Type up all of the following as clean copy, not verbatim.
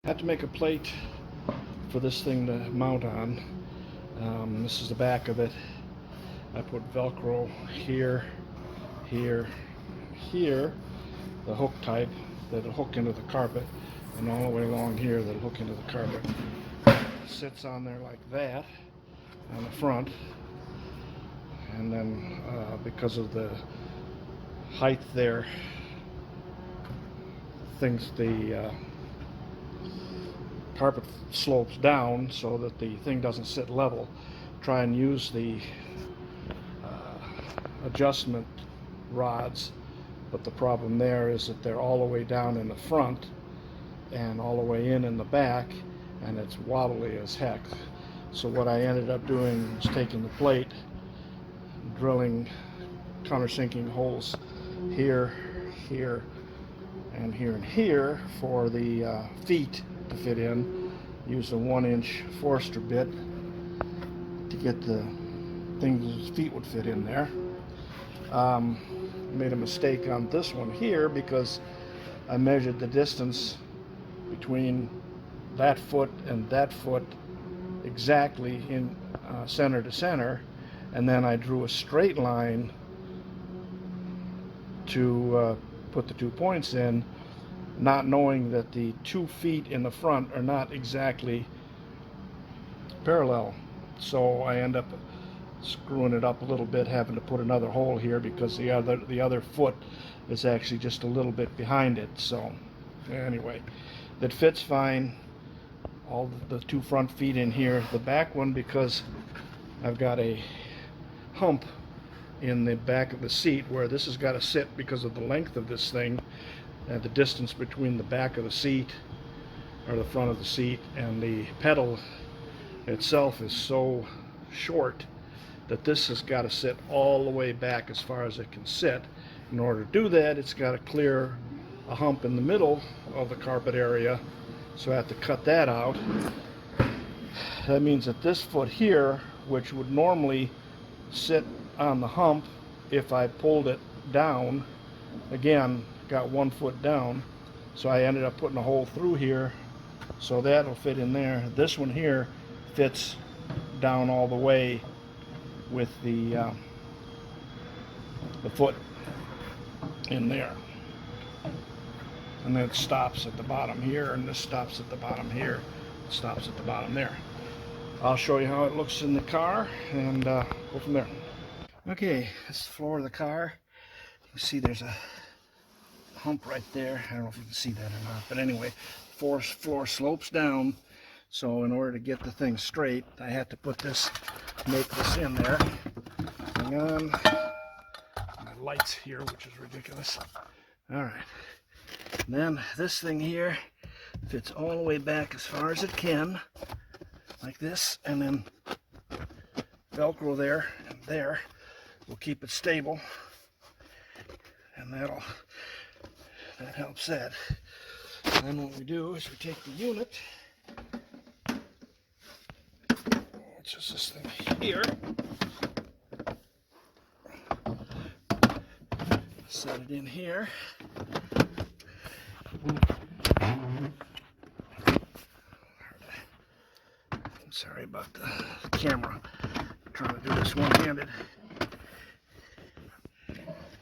I had to make a plate for this thing to mount on. This is the back of it. I put Velcro here, here, here, the hook type that'll hook into the carpet, and all the way along here that'll hook into the carpet. It sits on there like that on the front, and then because of the height there, the carpet slopes down so that the thing doesn't sit level. Try and use the adjustment rods, but the problem there is that they're all the way down in the front and all the way in the back, and it's wobbly as heck. So what I ended up doing was taking the plate, drilling countersinking holes here, here, and here and here for the feet to fit in. Use a 1-inch Forster bit to get the things feet would fit in there. Made a mistake on this one here because I measured the distance between that foot and that foot exactly in center to center, and then I drew a straight line to put the 2 points in, not knowing that the 2 feet in the front are not exactly parallel. So I end up screwing it up a little bit, having to put another hole here because the other foot is actually just a little bit behind it. So anyway, that fits fine. All the 2 front feet in here. The back one, because I've got a hump in the back of the seat where this has got to sit because of the length of this thing, and the distance between the back of the seat, or the front of the seat, and the pedal itself is so short that this has got to sit all the way back as far as it can sit. In order to do that, it's got to clear a hump in the middle of the carpet area, so I have to cut that out. That means that this foot here, which would normally sit on the hump if I pulled it down, again got 1 foot down, so I ended up putting a hole through here so that'll fit in there. This one here fits down all the way with the foot in there, and then it stops at the bottom here, and this stops at the bottom here, it stops at the bottom there. I'll show you how it looks in the car and go from there. Okay, this is the floor of the car. You see there's a hump right there. I don't know if you can see that or not, but anyway, floor slopes down, so in order to get the thing straight, I had to put this, make this in there. Hang on, my lights here, which is ridiculous. All right, and then this thing here fits all the way back as far as it can, like this, and then Velcro there and there will keep it stable, and that helps that. And then what we do is we take the unit, which is this thing here, set it in here. I'm sorry about the camera. I'm trying to do this one-handed.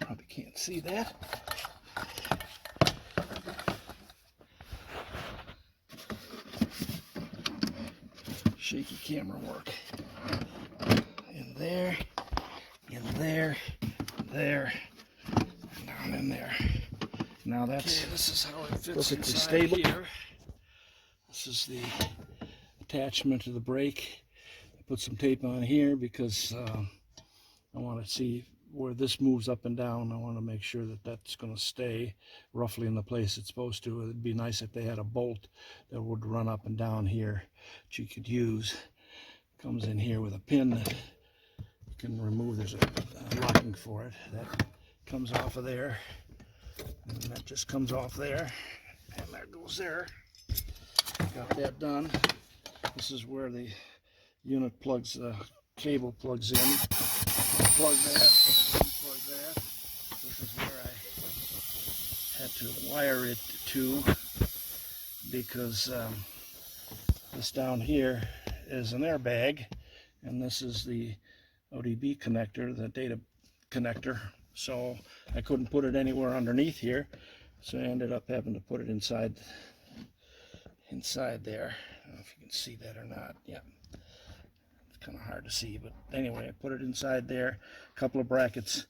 Probably can't see that. Shaky camera work. In there, in there, there, and down in there. Now that's okay, this is how it fits perfectly stable. Here. This is the attachment to the brake. I put some tape on here because I want to see where this moves up and down. I want to make sure that that's going to stay roughly in the place it's supposed to. It'd be nice if they had a bolt that would run up and down here that you could use. Comes in here with a pin that you can remove. There's a locking for it. That comes off of there, and that just comes off there, and that goes there. Got that done. This is where the unit plugs, the cable plugs in. Plug that, plug that. This is where I had to wire it to because this down here is an airbag, and this is the ODB connector, the data connector. So I couldn't put it anywhere underneath here, so I ended up having to put it inside there. I don't know if you can see that or not. Yeah, it's kind of hard to see, but anyway, I put it inside there, a couple of brackets,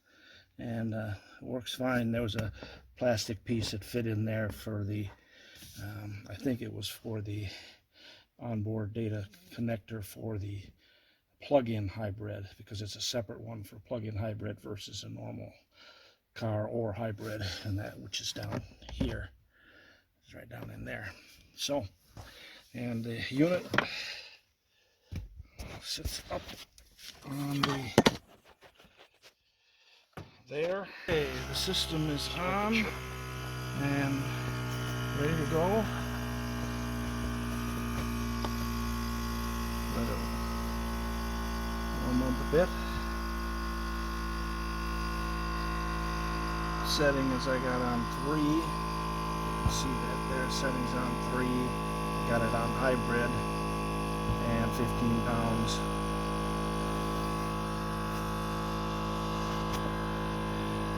and it works fine. There was a plastic piece that fit in there for the I think it was for the onboard data connector for the plug-in hybrid, because it's a separate one for plug-in hybrid versus a normal car or hybrid, and that which is down here. It's right down in there. So, and the unit sits up on there. Okay, the system is on and ready to go. Let it warm up a bit. Setting is I got on 3. You can see that there. Settings on 3. Got it on hybrid and 15 pounds.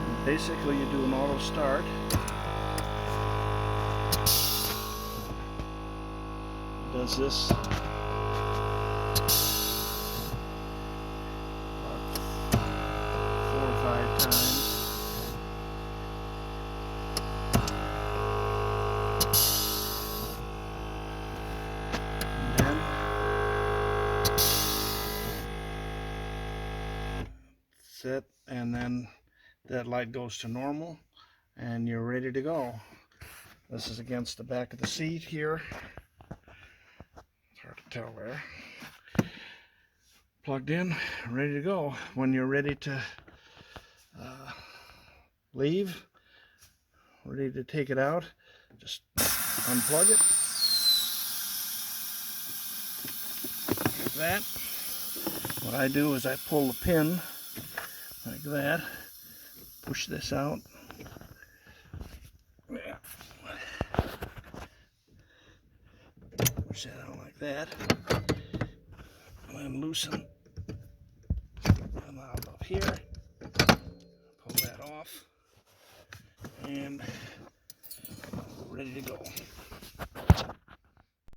And basically, you do an auto start. It does this about 4 or 5 times. Set, and then that light goes to normal and you're ready to go. This is against the back of the seat here. It's hard to tell there. Plugged in, ready to go. When you're ready to leave, ready to take it out, just unplug it like that. What I do is I pull the pin like that, push this out, push that out like that, and then loosen them out up here, pull that off, and ready to go.